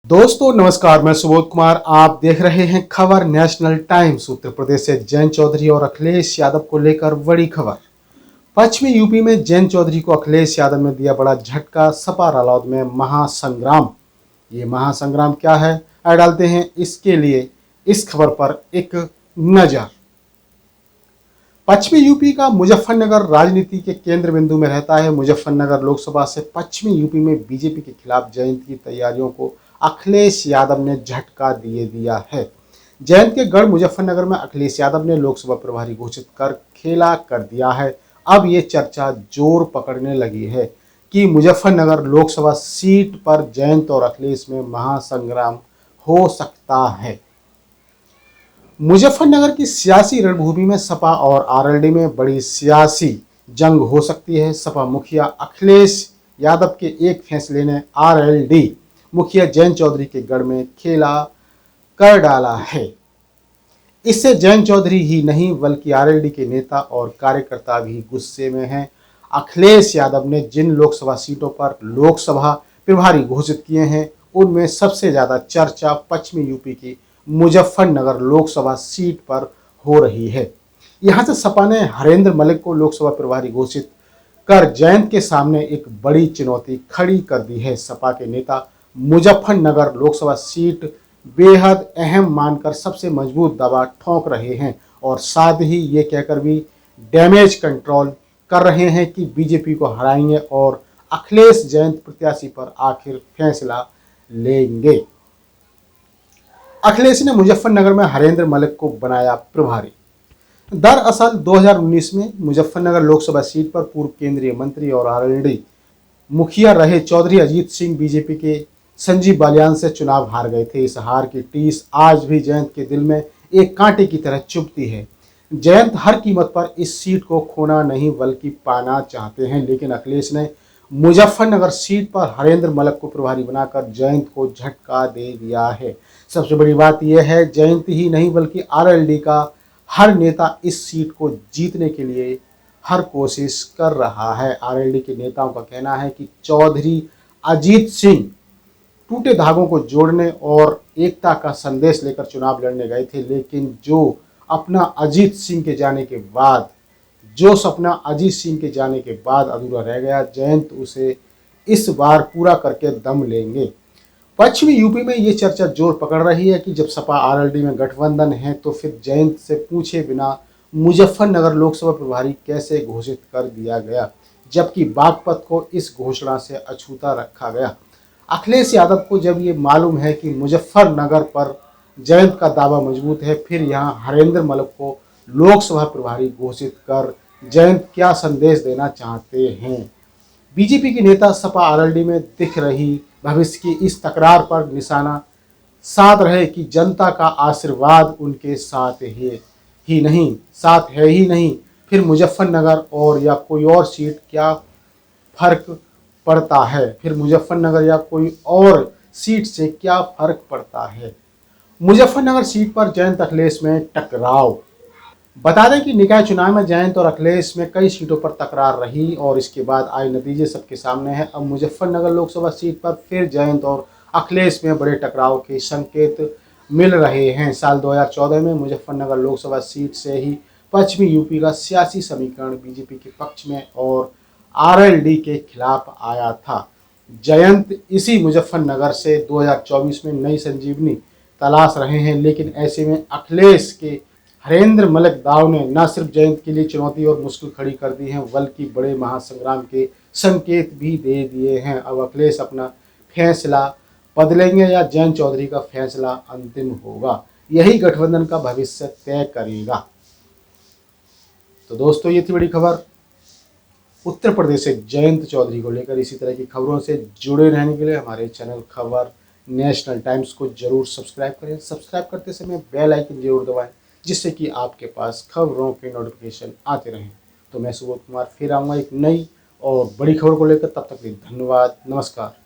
दोस्तों नमस्कार, मैं सुबोध कुमार। आप देख रहे हैं खबर नेशनल टाइम्स। उत्तर प्रदेश से जयंत चौधरी और अखिलेश यादव को लेकर बड़ी खबर। पश्चिमी यूपी में जयंत चौधरी को अखिलेश यादव ने दिया बड़ा झटका। सपा रालोद में महासंग्राम। ये महासंग्राम क्या है, आइए डालते हैं इसके लिए इस खबर पर एक नजर। पश्चिमी यूपी का मुजफ्फरनगर राजनीति के केंद्र बिंदु में रहता है। मुजफ्फरनगर लोकसभा से पश्चिमी यूपी में बीजेपी के खिलाफ जयंत की तैयारियों को अखिलेश यादव ने झटका दिया है। जयंत के गढ़ मुजफ्फरनगर में अखिलेश यादव ने लोकसभा प्रभारी घोषित कर खेला कर दिया है। अब ये चर्चा जोर पकड़ने लगी है कि मुजफ्फरनगर लोकसभा सीट पर जयंत और अखिलेश में महासंग्राम हो सकता है। मुजफ्फरनगर की सियासी रणभूमि में सपा और आरएलडी में बड़ी सियासी जंग हो सकती है। सपा मुखिया अखिलेश यादव के एक फैसले ने आरएलडी मुखिया जयंत चौधरी के गढ़ में खेला कर डाला है। इससे जयंत चौधरी ही नहीं बल्कि आरएलडी के नेता और कार्यकर्ता भी गुस्से में हैं। अखिलेश यादव ने जिन लोकसभा सीटों पर लोकसभा प्रभारी घोषित किए हैं उनमें सबसे ज्यादा चर्चा पश्चिमी यूपी की मुजफ्फरनगर लोकसभा सीट पर हो रही है। यहां से सपा ने हरेंद्र मलिक को लोकसभा प्रभारी घोषित कर जयंत के सामने एक बड़ी चुनौती खड़ी कर दी है। सपा के नेता मुजफ्फरनगर लोकसभा सीट बेहद अहम मानकर सबसे मजबूत दावा ठोक रहे हैं और साथ ही ये कहकर भी डैमेज कंट्रोल कर रहे हैं कि बीजेपी को हराएंगे और अखिलेश जयंत प्रत्याशी पर आखिर फैसला लेंगे। अखिलेश ने मुजफ्फरनगर में हरेंद्र मलिक को बनाया प्रभारी। दरअसल 2019 में मुजफ्फरनगर लोकसभा सीट पर पूर्व केंद्रीय मंत्री और आरएलडी मुखिया रहे चौधरी अजीत सिंह बीजेपी के संजीव बालियान से चुनाव हार गए थे। इस हार की टीस आज भी जयंत के दिल में एक कांटे की तरह चुभती है। जयंत हर कीमत पर इस सीट को खोना नहीं बल्कि पाना चाहते हैं, लेकिन अखिलेश ने मुजफ्फरनगर सीट पर हरेंद्र मलिक को प्रभारी बनाकर जयंत को झटका दे दिया है। सबसे बड़ी बात यह है जयंत ही नहीं बल्कि आरएलडी का हर नेता इस सीट को जीतने के लिए हर कोशिश कर रहा है। आरएलडी के नेताओं का कहना है कि चौधरी अजीत सिंह टूटे धागों को जोड़ने और एकता का संदेश लेकर चुनाव लड़ने गए थे, लेकिन जो सपना अजीत सिंह के जाने के बाद अधूरा रह गया, जयंत उसे इस बार पूरा करके दम लेंगे। पश्चिमी यूपी में ये चर्चा जोर पकड़ रही है कि जब सपा आरएलडी में गठबंधन है तो फिर जयंत से पूछे बिना मुजफ्फरनगर लोकसभा प्रभारी कैसे घोषित कर दिया गया, जबकि बागपत को इस घोषणा से अछूता रखा गया। अखिलेश यादव को जब ये मालूम है कि मुजफ्फरनगर पर जयंत का दावा मजबूत है, फिर यहाँ हरेंद्र मलिक को लोकसभा प्रभारी घोषित कर जयंत क्या संदेश देना चाहते हैं। बीजेपी के नेता सपा आरएलडी में दिख रही भविष्य की इस तकरार पर निशाना साध रहे कि जनता का आशीर्वाद उनके साथ है ही नहीं, फिर मुजफ्फरनगर और या कोई और सीट क्या फर्क पड़ता है। फिर मुजफ्फरनगर या कोई और सीट से क्या फर्क पड़ता है। मुजफ्फरनगर सीट पर जयंत अखिलेश में टकराव। बता दें कि निकाय चुनाव में जयंत और अखिलेश में कई सीटों पर तकरार रही और इसके बाद आए नतीजे सबके सामने हैं। अब मुजफ्फरनगर लोकसभा सीट पर फिर जयंत और अखिलेश में बड़े टकराव के संकेत मिल रहे हैं। साल 2014 में मुजफ्फरनगर लोकसभा सीट से ही पश्चिमी यूपी का सियासी समीकरण बीजेपी के पक्ष में और आरएलडी के खिलाफ आया था। जयंत इसी मुजफ्फरनगर से 2024 में नई संजीवनी तलाश रहे हैं, लेकिन ऐसे में अखिलेश के हरेंद्र मलिक दाव ने न सिर्फ जयंत के लिए चुनौती और मुश्किल खड़ी कर दी है बल्कि बड़े महासंग्राम के संकेत भी दे दिए हैं। अब अखिलेश अपना फैसला बदलेंगे या जयंत चौधरी का फैसला अंतिम होगा, यही गठबंधन का भविष्य तय करेगा। तो दोस्तों ये थी बड़ी खबर उत्तर प्रदेश से जयंत चौधरी को लेकर। इसी तरह की खबरों से जुड़े रहने के लिए हमारे चैनल खबर नेशनल टाइम्स को जरूर सब्सक्राइब करें। सब्सक्राइब करते समय बेल आइकन जरूर दबाएं जिससे कि आपके पास खबरों के नोटिफिकेशन आते रहें। तो मैं सुबोध कुमार फिर आऊँगा एक नई और बड़ी खबर को लेकर। तब तक के लिए धन्यवाद, नमस्कार।